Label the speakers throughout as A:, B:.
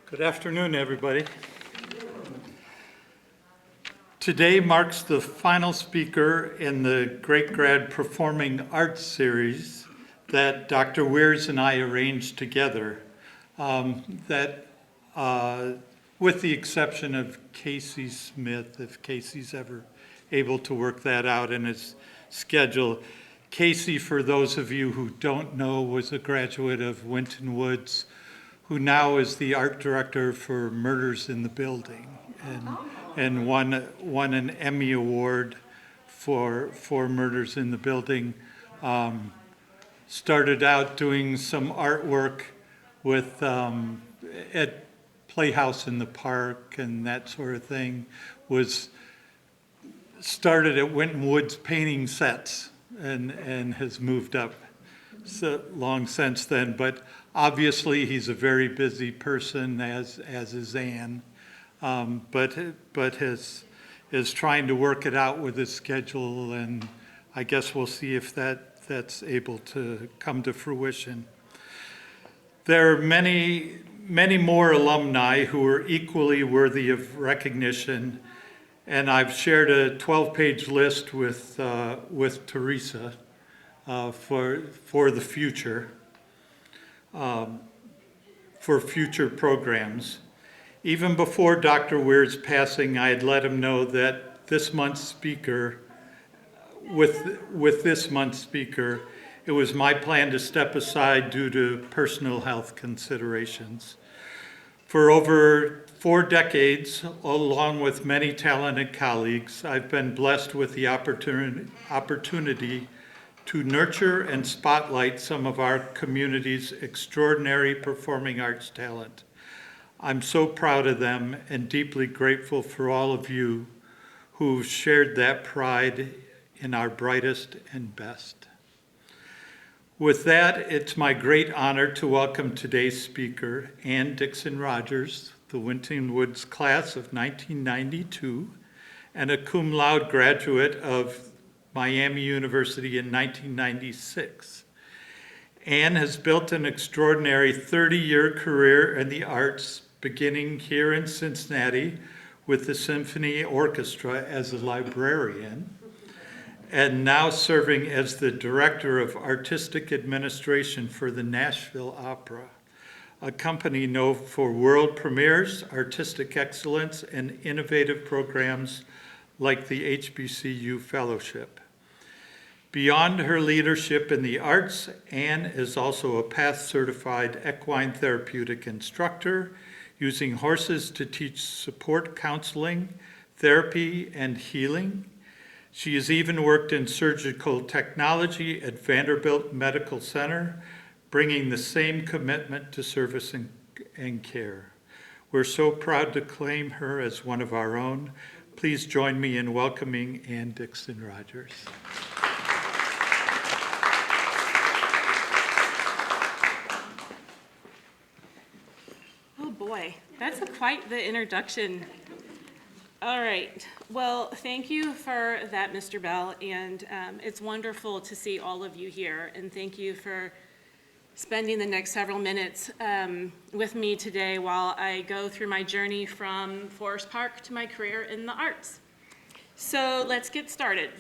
A: Good afternoon, everybody. Today marks the final speaker in the Great Grad Performing Arts series that Dr. Weers and I arranged together. With the exception of Casey Smith, if Casey's ever able to work that out in his schedule. Casey, for those of you who don't know, was a graduate of Winton Woods, who now is the art director for Murders in the Building, and won an Emmy Award for Murders in the Building. Started out doing some artwork with at Playhouse in the Park and that sort of thing. Started at Winton Woods painting sets and has moved up so long since then. But obviously, he's a very busy person, as is Anne, but is trying to work it out with his schedule, and I guess we'll see if that's able to come to fruition. There are many more alumni who are equally worthy of recognition, and I've shared a 12-page list with Teresa for the future. For future programs. Even before Dr. Weir's passing, I had let him know that this month's speaker, with this month's speaker, it was my plan to step aside due to personal health considerations. For over 4 decades, along with many talented colleagues, I've been blessed with the opportunity to nurture and spotlight some of our community's extraordinary performing arts talent. I'm so proud of them and deeply grateful for all of you who've shared that pride in our brightest and best. With that, it's my great honor to welcome today's speaker, Anne Dickson Rogers, the Winton Woods class of 1992, and a cum laude graduate of Miami University in 1996. Anne has built an extraordinary 30-year career in the arts, beginning here in Cincinnati with the Symphony Orchestra as a librarian, and now serving as the Director of Artistic Administration for the Nashville Opera, a company known for world premieres, artistic excellence, and innovative programs like the HBCU Fellowship. Beyond her leadership in the arts, Anne is also a PATH-certified equine therapeutic instructor, using horses to teach support counseling, therapy, and healing. She has even worked in surgical technology at Vanderbilt Medical Center, bringing the same commitment to service and care. We're so proud to claim her as one of our own. Please join me in welcoming Anne Dickson Rogers.
B: Oh boy, that's quite the introduction. All right, well, thank you for that, Mr. Bell, and it's wonderful to see all of you here, and thank you for spending the next several minutes with me today while I go through my journey from Forest Park to my career in the arts. So let's get started.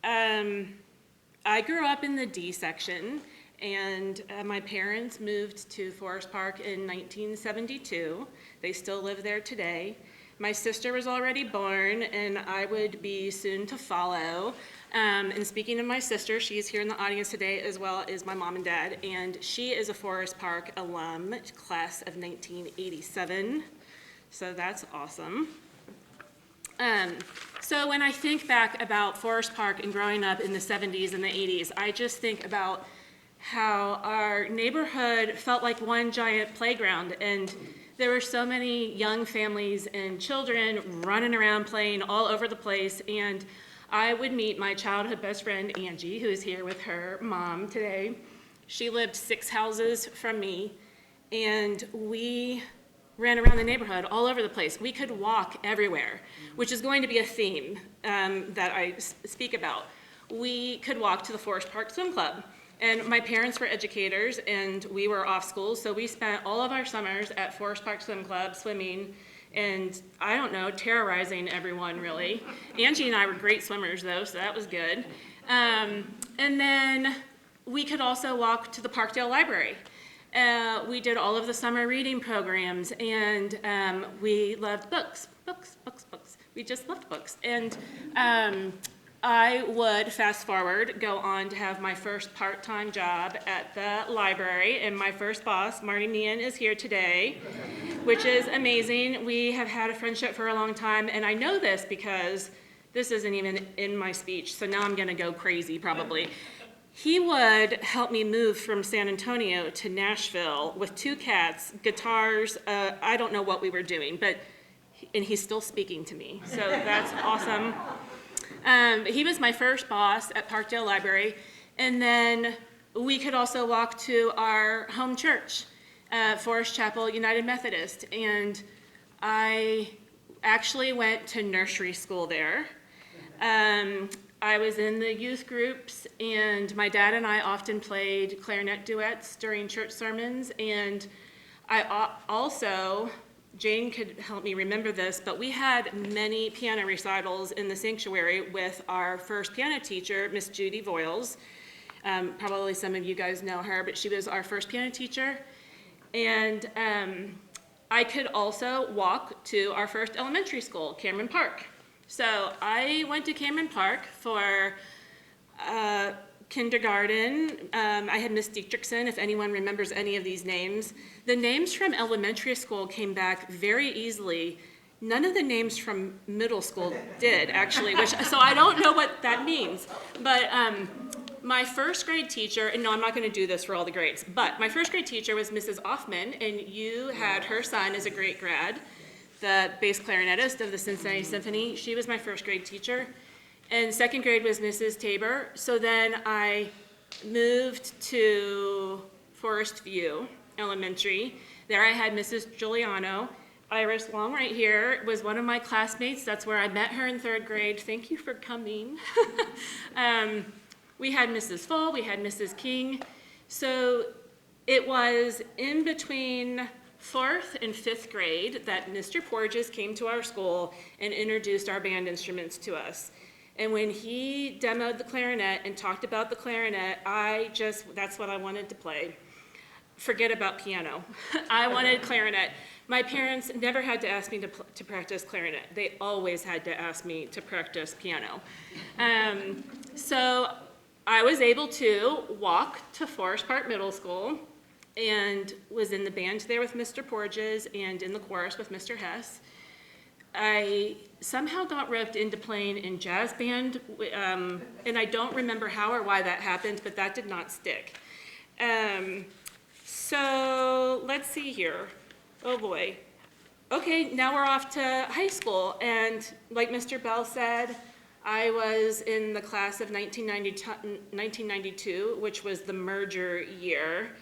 B: I grew up in the D section, and my parents moved to Forest Park in 1972. They still live there today. My sister was already born, and I would be soon to follow. And speaking of my sister, she's here in the audience today, as well as my mom and dad, and she is a Forest Park alum, class of 1987. So that's awesome. So when I think back about Forest Park and growing up in the 70s and the 80s, I just think about how our neighborhood felt like one giant playground, and there were so many young families and children running around playing all over the place, and I would meet my childhood best friend, Angie, who is here with her mom today. She lived 6 houses from me, and we ran around the neighborhood all over the place. We could walk everywhere, which is going to be a theme that I speak about. We could walk to the Forest Park Swim Club. And my parents were educators, and we were off school, so we spent all of our summers at Forest Park Swim Club swimming, and I don't know, terrorizing everyone, really. Angie and I were great swimmers, though, so that was good. And then we could also walk to the Parkdale Library. We did all of the summer reading programs, and we loved books. We just loved books. And I would, fast forward, go on to have my first part-time job at the library, and my first boss, Marty Meehan, is here today, which is amazing. We have had a friendship for a long time, and I know this because this isn't even in my speech, so now I'm gonna go crazy probably. He would help me move from San Antonio to Nashville with 2 cats, guitars, I don't know what we were doing, and he's still speaking to me, so that's awesome. He was my first boss at Parkdale Library, and then we could also walk to our home church, Forest Chapel United Methodist, and I actually went to nursery school there. I was in the youth groups, and my dad and I often played clarinet duets during church sermons, and I also, Jane could help me remember this, but we had many piano recitals in the sanctuary with our first piano teacher, Miss Judy Voiles. Probably some of you guys know her, but she was our first piano teacher. And I could also walk to our first elementary school, Cameron Park. So I went to Cameron Park for kindergarten. I had Miss Dietrichson, if anyone remembers any of these names. The names from elementary school came back very easily. None of the names from middle school did, actually, so I don't know what that means. But my first grade teacher, and no, I'm not going to do this for all the grades, but my first grade teacher was Mrs. Offman, and you had her son as a great grad, the bass clarinetist of the Cincinnati Symphony. She was my first grade teacher. And second grade was Mrs. Tabor. So then I moved to Forest View Elementary. There I had Mrs. Giuliano. Iris Long right here was one of my classmates. That's where I met her in third grade. Thank you for coming. We had Mrs. Full, we had Mrs. King. So it was in between 4th and 5th grade that Mr. Porges came to our school and introduced our band instruments to us. And when he demoed the clarinet and talked about the clarinet, that's what I wanted to play. Forget about piano. I wanted clarinet. My parents never had to ask me to practice clarinet. They always had to ask me to practice piano. So I was able to walk to Forest Park Middle School and was in the band there with Mr. Porges and in the chorus with Mr. Hess. I somehow got roped into playing in jazz band, and I don't remember how or why that happened, but that did not stick. So let's see here. Oh boy. Okay, now we're off to high school, and like Mr. Bell said, I was in the class of 1992, which was the merger year.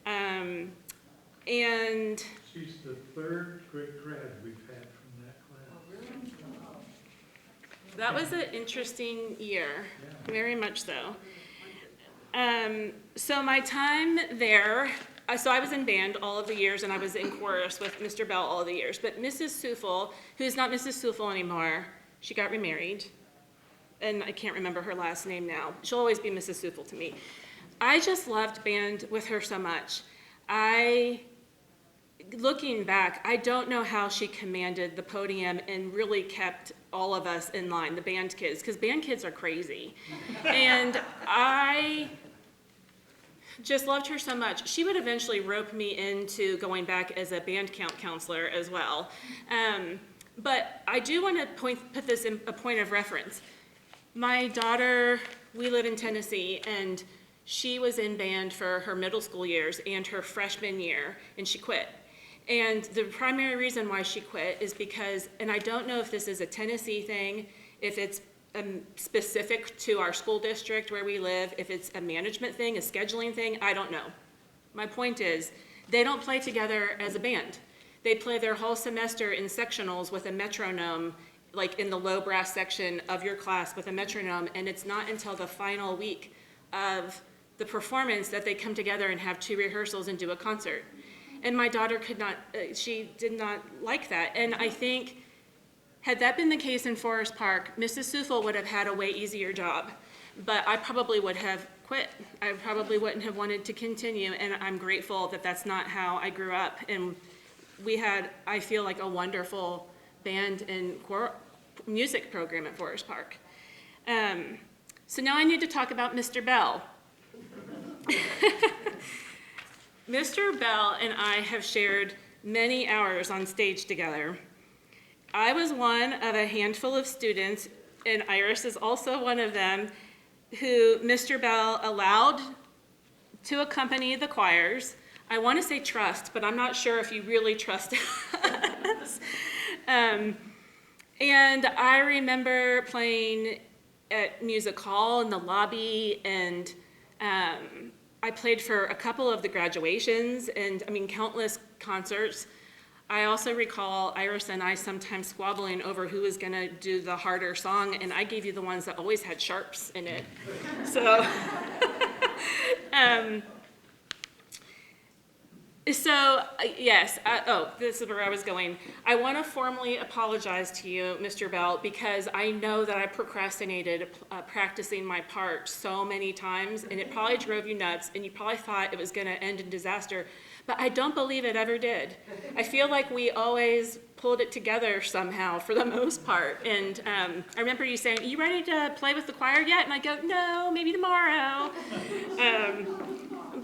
B: And
A: She's the 3rd great grad we've had from that class.
C: Oh, really?
B: that was an interesting year, very much so. So my time there, so I was in band all of the years, and I was in chorus with Mr. Bell all of the years. But Mrs. Sufel, who's not Mrs. Sufel anymore, she got remarried, and I can't remember her last name now. She'll always be Mrs. Sufel to me. I just loved band with her so much. Looking back, I don't know how she commanded the podium and really kept all of us in line, the band kids, because band kids are crazy. And I just loved her so much. She would eventually rope me into going back as a band camp counselor as well. But I do want to put this in a point of reference. My daughter, we live in Tennessee, and she was in band for her middle school years and her freshman year, and she quit. And the primary reason why she quit is because, and I don't know if this is a Tennessee thing, if it's specific to our school district where we live, if it's a management thing, a scheduling thing, I don't know. My point is, they don't play together as a band. They play their whole semester in sectionals with a metronome, like in the low brass section of your class with a metronome, and it's not until the final week of the performance that they come together and have 2 rehearsals and do a concert. And my daughter she did not like that. And I think had that been the case in Forest Park, Mrs. Sufel would have had a way easier job. But I probably would have quit. I probably wouldn't have wanted to continue, and I'm grateful that that's not how I grew up. And we had, I feel like, a wonderful band and music program at Forest Park. So now I need to talk about Mr. Bell. Mr. Bell and I have shared many hours on stage together. I was one of a handful of students, and Iris is also one of them, who Mr. Bell allowed to accompany the choirs. I want to say trust, but I'm not sure if you really trust us. And I remember playing at music hall in the lobby, and I played for a couple of the graduations, and I mean, countless concerts. I also recall Iris and I sometimes squabbling over who was going to do the harder song, and I gave you the ones that always had sharps in it. So, yes, this is where I was going. I want to formally apologize to you, Mr. Bell, because I know that I procrastinated practicing my part so many times, and it probably drove you nuts, and you probably thought it was going to end in disaster. But I don't believe it ever did. I feel like we always pulled it together somehow for the most part. And I remember you saying, "Are you ready to play with the choir yet?" And I go, "No, maybe tomorrow."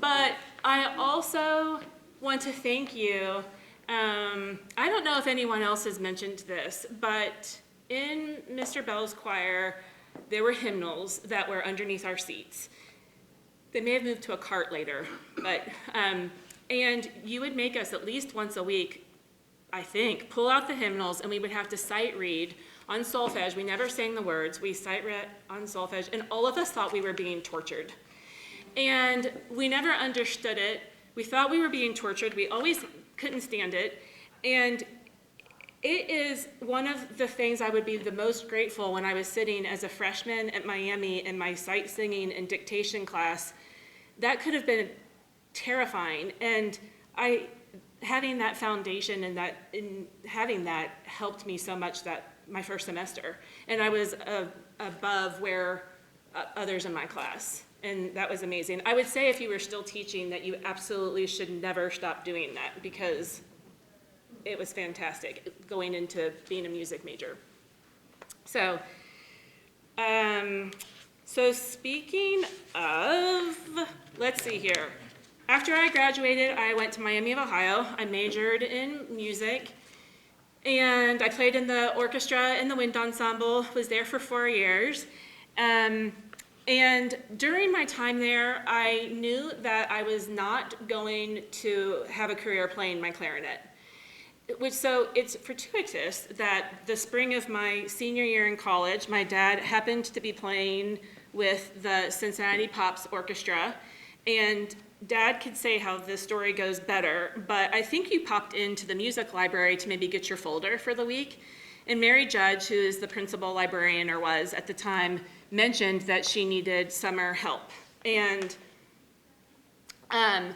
B: But I also want to thank you. I don't know if anyone else has mentioned this, but in Mr. Bell's choir, there were hymnals that were underneath our seats. They may have moved to a cart later, but and you would make us at least once a week, I think, pull out the hymnals, and we would have to sight read on solfege. We never sang the words. We sight read on solfege, and all of us thought we were being tortured. And we never understood it. We thought we were being tortured. We always couldn't stand it. And it is one of the things I would be the most grateful when I was sitting as a freshman at Miami in my sight singing and dictation class. That could have been terrifying, and having that foundation and having that helped me so much that my first semester, and I was above where others in my class, and that was amazing. I would say if you were still teaching that you absolutely should never stop doing that, because it was fantastic going into being a music major. So speaking of, let's see here. After I graduated, I went to Miami of Ohio. I majored in music, and I played in the orchestra and the wind ensemble, was there for 4 years. And during my time there, I knew that I was not going to have a career playing my clarinet. So it's fortuitous that the spring of my senior year in college, my dad happened to be playing with the Cincinnati Pops Orchestra, and Dad could say how the story goes better, but I think you popped into the music library to maybe get your folder for the week. And Mary Judge, who is the principal librarian, or was at the time, mentioned that she needed summer help. And from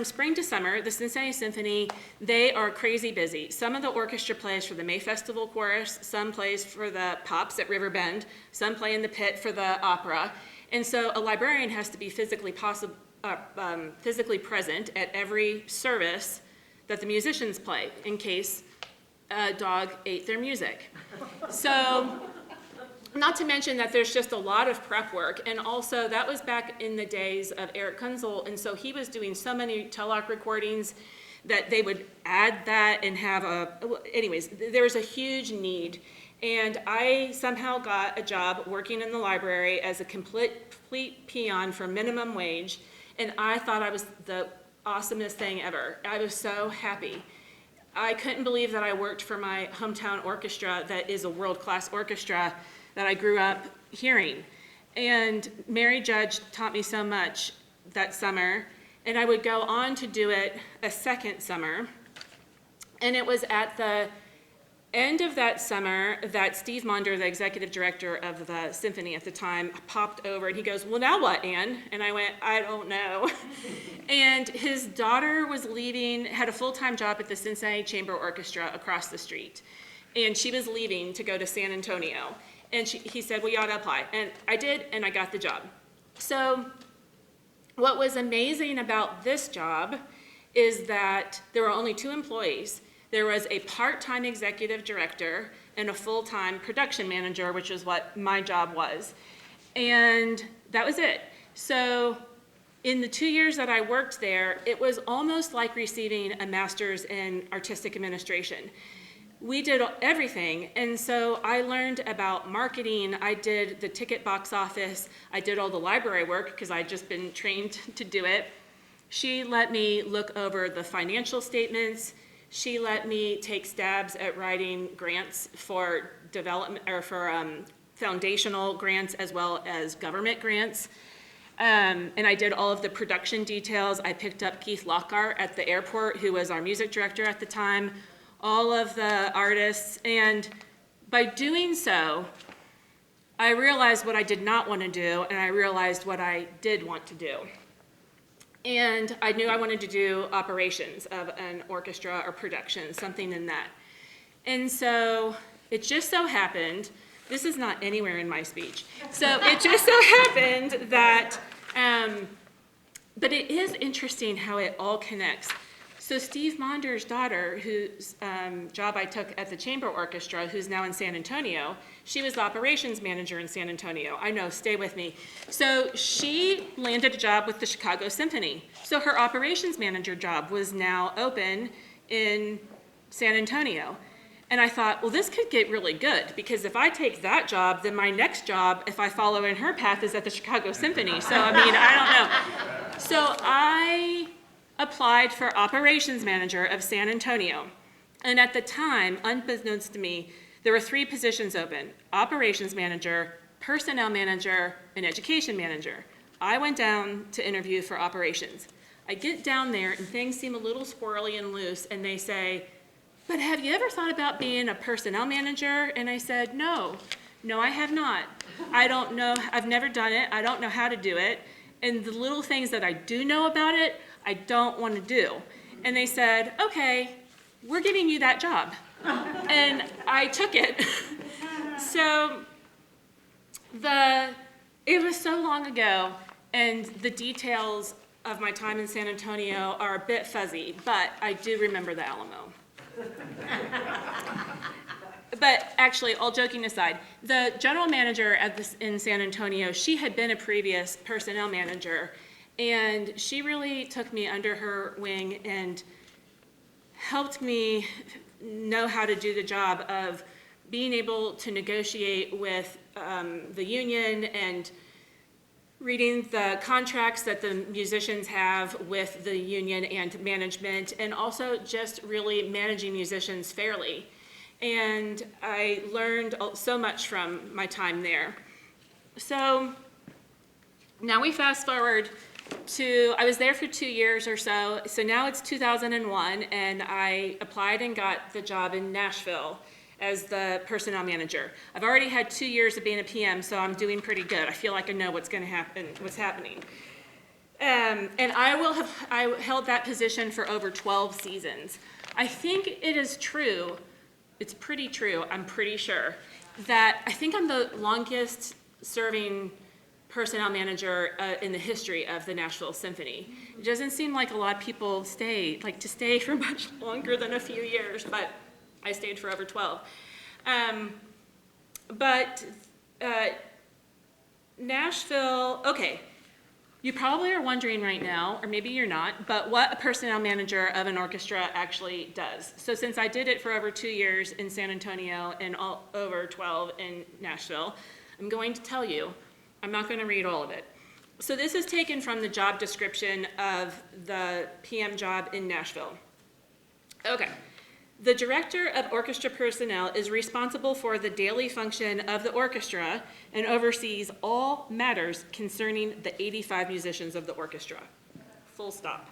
B: spring to summer, the Cincinnati Symphony, they are crazy busy. Some of the orchestra plays for the May Festival Chorus, some plays for the Pops at Riverbend, some play in the pit for the opera. And so a librarian has to be physically present at every service that the musicians play in case a dog ate their music. So, not to mention that there's just a lot of prep work, and also that was back in the days of Eric Kunzel, and so he was doing so many telelock recordings that they would add that and anyways, there was a huge need. And I somehow got a job working in the library as a complete peon for minimum wage, and I thought I was the awesomest thing ever. I was so happy. I couldn't believe that I worked for my hometown orchestra that is a world-class orchestra that I grew up hearing. And Mary Judge taught me so much that summer, and I would go on to do it a second summer. And it was at the end of that summer, that Steve Monder, the executive director of the symphony at the time, popped over and he goes, "Well, now what, Anne?" And I went, "I don't know." And his daughter was leaving, had a full-time job at the Cincinnati Chamber Orchestra across the street. And she was leaving to go to San Antonio. And he said, "Well, you ought to apply." And I did, and I got the job. So what was amazing about this job is that there were only 2 employees. There was a part-time executive director and a full-time production manager, which is what my job was. And that was it. So in the 2 years that I worked there, it was almost like receiving a master's in artistic administration. We did everything, and so I learned about marketing. I did the ticket box office. I did all the library work because I'd just been trained to do it. She let me look over the financial statements. She let me take stabs at writing grants for development or for foundational grants as well as government grants. And I did all of the production details. I picked up Keith Lockhart at the airport, who was our music director at the time, all of the artists. And by doing so, I realized what I did not want to do, and I realized what I did want to do. And I knew I wanted to do operations of an orchestra or production, something in that. And so it just so happened, this is not anywhere in my speech, so it just so happened that, but it is interesting how it all connects. So Steve Monder's daughter, whose job I took at the Chamber Orchestra, who's now in San Antonio, she was the operations manager in San Antonio. I know, stay with me. So she landed a job with the Chicago Symphony. So her operations manager job was now open in San Antonio. And I thought, well, this could get really good, because if I take that job, then my next job, if I follow in her path, is at the Chicago Symphony. So, I mean, I don't know. So I applied for operations manager of San Antonio. And at the time, unbeknownst to me, there were 3 positions open: operations manager, personnel manager, and education manager. I went down to interview for operations. I get down there and things seem a little squirrely and loose, and they say, "But have you ever thought about being a personnel manager?" And I said, no, I have not. I don't know, I've never done it. I don't know how to do it. And the little things that I do know about it, I don't want to do. And they said, "Okay, we're giving you that job." And I took it. So it was so long ago, and the details of my time in San Antonio are a bit fuzzy, but I do remember the Alamo. But actually, all joking aside, the general manager in San Antonio, she had been a previous personnel manager, and she really took me under her wing and helped me know how to do the job of being able to negotiate with the union and reading the contracts that the musicians have with the union and management, and also just really managing musicians fairly. And I learned so much from my time there. So now we fast forward to, I was there for 2 years or so, so now it's 2001, and I applied and got the job in Nashville as the personnel manager. I've already had 2 years of being a PM, so I'm doing pretty good. I feel like I know what's going to happen, what's happening. And I held that position for over 12 seasons. I think it is true, it's pretty true, I'm pretty sure, that I think I'm the longest serving personnel manager in the history of the Nashville Symphony. It doesn't seem like a lot of people like to stay for much longer than a few years, but I stayed for over 12. Nashville, okay, you probably are wondering right now, or maybe you're not, but what a personnel manager of an orchestra actually does. So since I did it for over 2 years in San Antonio and over 12 in Nashville, I'm going to tell you. I'm not going to read all of it. So this is taken from the job description of the PM job in Nashville. Okay. The director of orchestra personnel is responsible for the daily function of the orchestra and oversees all matters concerning the 85 musicians of the orchestra. Full stop.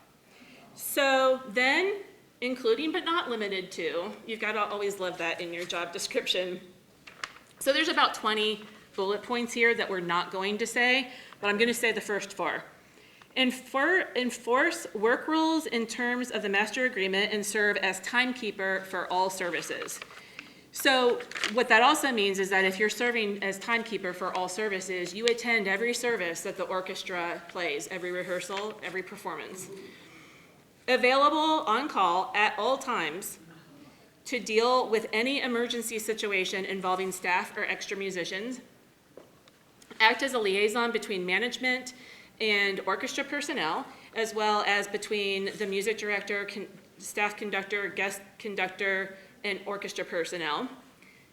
B: So then including but not limited to. You've got to always love that in your job description. So there's about 20 bullet points here that we're not going to say, but I'm going to say the first 4. Enforce work rules in terms of the master agreement and serve as timekeeper for all services. So what that also means is that if you're serving as timekeeper for all services, you attend every service that the orchestra plays, every rehearsal, every performance. Available on call at all times to deal with any emergency situation involving staff or extra musicians. Act as a liaison between management and orchestra personnel, as well as between the music director, staff conductor, guest conductor, and orchestra personnel.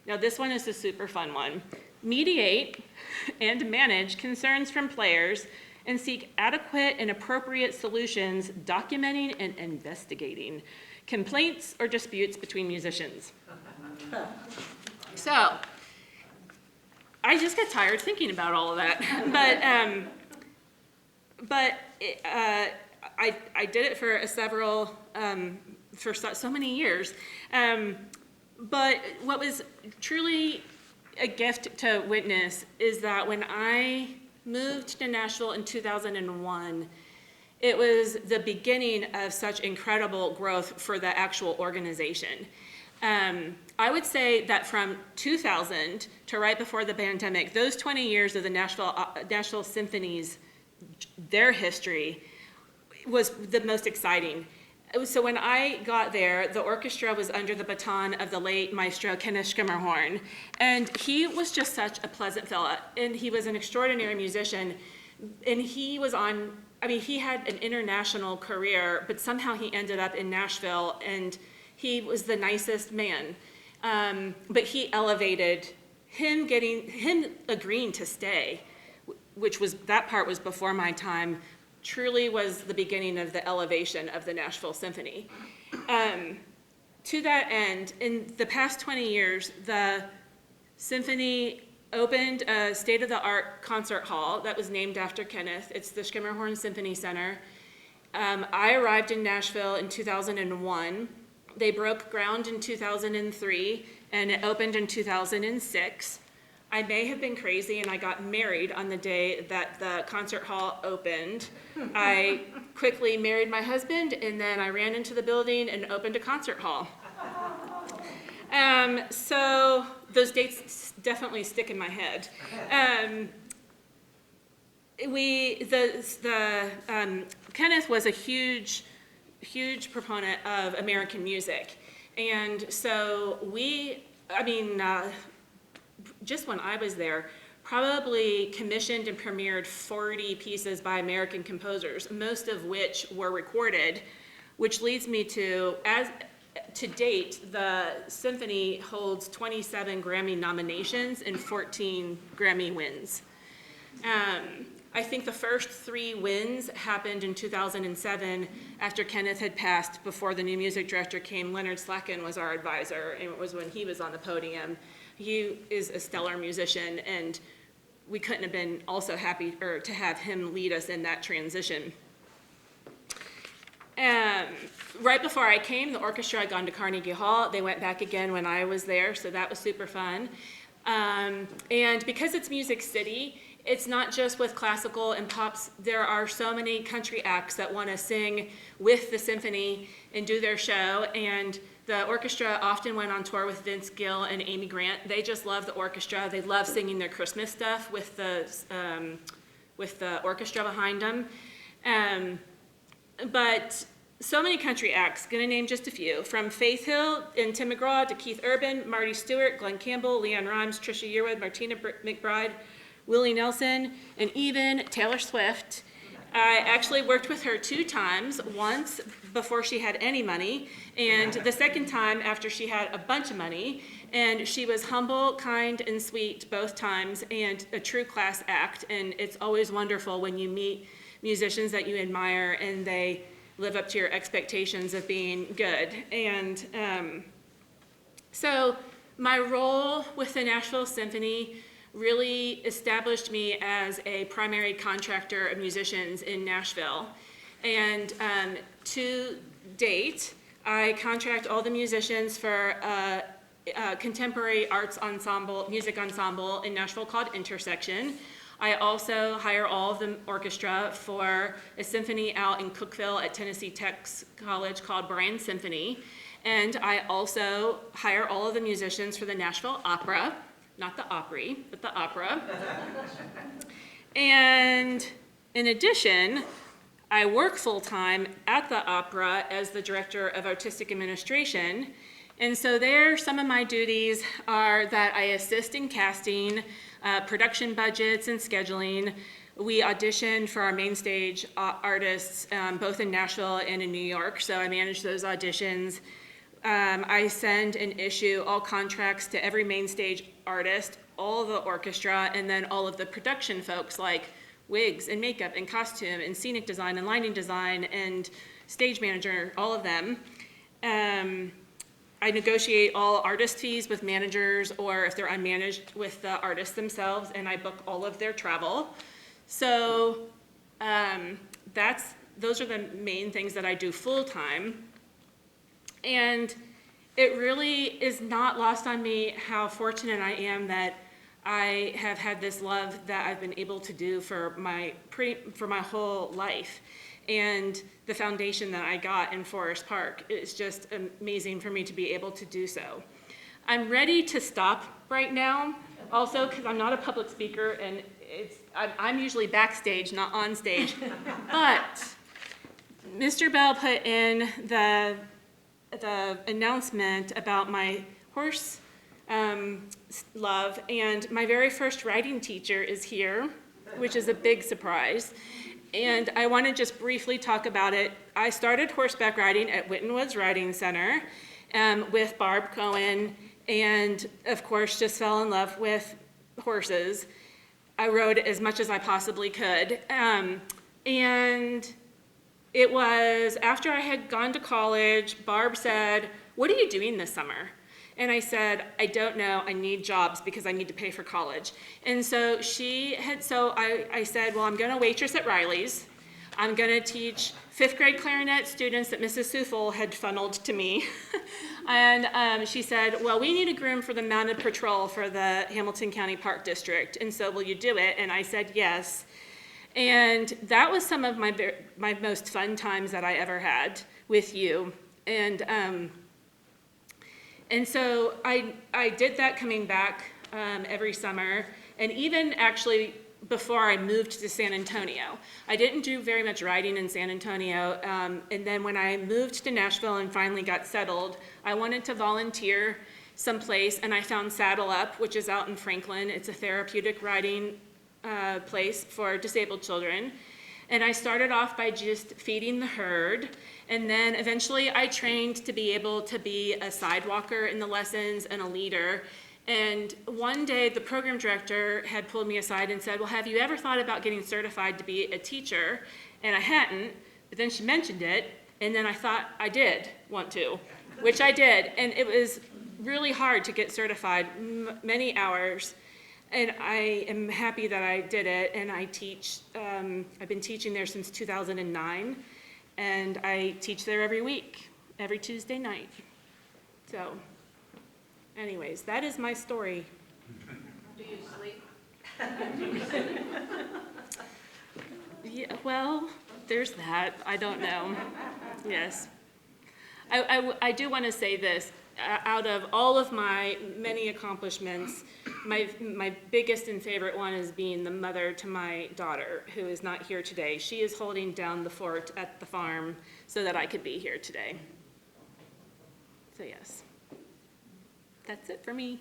B: Now this one is a super fun one. Mediate and manage concerns from players and seek adequate and appropriate solutions, documenting and investigating complaints or disputes between musicians. So, I just get tired thinking about all of that. But I did it for for so many years. But what was truly a gift to witness is that when I moved to Nashville in 2001, it was the beginning of such incredible growth for the actual organization. I would say that from 2000 to right before the pandemic, those 20 years of the Nashville Symphony's, their history was the most exciting. So when I got there, the orchestra was under the baton of the late maestro Kenneth Schimmerhorn, and he was just such a pleasant fella, and he was an extraordinary musician, and he had an international career, but somehow he ended up in Nashville, and he was the nicest man. But he elevated him agreeing to stay, that part was before my time, truly was the beginning of the elevation of the Nashville Symphony. To that end, in the past 20 years, the Symphony opened a state-of-the-art concert hall that was named after Kenneth. It's the Schimmerhorn Symphony Center. I arrived in Nashville in 2001. They broke ground in 2003, and it opened in 2006. I may have been crazy, and I got married on the day that the concert hall opened. I quickly married my husband, and then I ran into the building and opened a concert hall. So those dates definitely stick in my head. Kenneth was a huge proponent of American music, and so just when I was there, probably commissioned and premiered 40 pieces by American composers, most of which were recorded, which leads me to date, the symphony holds 27 Grammy nominations and 14 Grammy wins. I think the first 3 wins happened in 2007 after Kenneth had passed. Before the new music director came, Leonard Slacken was our advisor, and it was when he was on the podium. He is a stellar musician, and we couldn't have been also happy to have him lead us in that transition. Right before I came, the orchestra had gone to Carnegie Hall. They went back again when I was there, so that was super fun. And because it's Music City, it's not just with classical and pops. There are so many country acts that want to sing with the symphony and do their show, and the orchestra often went on tour with Vince Gill and Amy Grant. They just love the orchestra. They love singing their Christmas stuff with the orchestra behind them. But so many country acts, gonna name just a few, from Faith Hill and Tim McGraw to Keith Urban, Marty Stewart, Glenn Campbell, Leanne Rimes, Trisha Yearwood, Martina McBride, Willie Nelson, and even Taylor Swift. I actually worked with her 2 times, once before she had any money, and the second time after she had a bunch of money, and she was humble, kind, and sweet both times, and a true class act, and it's always wonderful when you meet musicians that you admire and they live up to your expectations of being good. And so my role with the Nashville Symphony really established me as a primary contractor of musicians in Nashville. And to date, I contract all the musicians for a contemporary arts ensemble, music ensemble in Nashville called Intersection. I also hire all of the orchestra for a symphony out in Cookeville at Tennessee Tech's college called Bryan Symphony. And I also hire all of the musicians for the Nashville Opera, not the Opry, but the opera. And in addition, I work full-time at the opera as the director of artistic administration. And so there, some of my duties are that I assist in casting, production budgets and scheduling. We audition for our main stage artists, both in Nashville and in New York, so I manage those auditions. I send and issue all contracts to every main stage artist, all the orchestra, and then all of the production folks like wigs and makeup and costume and scenic design and lighting design and stage manager, all of them. I negotiate all artist fees with managers, or if they're unmanaged, with the artists themselves, and I book all of their travel. So those are the main things that I do full-time. And it really is not lost on me how fortunate I am that I have had this love that I've been able to do for my whole life. And the foundation that I got in Forest Park is just amazing for me to be able to do so. I'm ready to stop right now, also because I'm not a public speaker, and I'm usually backstage, not on stage. But Mr. Bell put in the announcement about my horse love, and my very first riding teacher is here, which is a big surprise. And I want to just briefly talk about it. I started horseback riding at Winton Woods Riding Center with Barb Cohen, and of course just fell in love with horses. I rode as much as I possibly could. And it was after I had gone to college, Barb said, "What are you doing this summer?" And I said, "I don't know, I need jobs because I need to pay for college." And so I said, well, I'm gonna waitress at Riley's. I'm gonna teach 5th grade clarinet students that Mrs. Sufel had funneled to me. And she said, well, we need a groom for the mounted patrol for the Hamilton County Park District. And so will you do it? And I said, yes. And that was some of my most fun times that I ever had with you. And so I did that coming back every summer, and even actually before I moved to San Antonio. I didn't do very much riding in San Antonio, and then when I moved to Nashville and finally got settled, I wanted to volunteer someplace, and I found Saddle Up, which is out in Franklin. It's a therapeutic riding place for disabled children. And I started off by just feeding the herd, and then eventually I trained to be able to be a sidewalker in the lessons and a leader. And one day the program director had pulled me aside and said, well, have you ever thought about getting certified to be a teacher? And I hadn't, but then she mentioned it, and then I thought I did want to, which I did. And it was really hard to get certified, many hours. And I am happy that I did it, and I teach, I've been teaching there since 2009, and I teach there every week, every Tuesday night. So, anyways, that is my story.
C: Do you sleep?
B: Yeah, well, there's that. I don't know. Yes. I do want to say this. Out of all of my many accomplishments, my biggest and favorite one is being the mother to my daughter, who is not here today. She is holding down the fort at the farm so that I could be here today. So yes, that's it for me.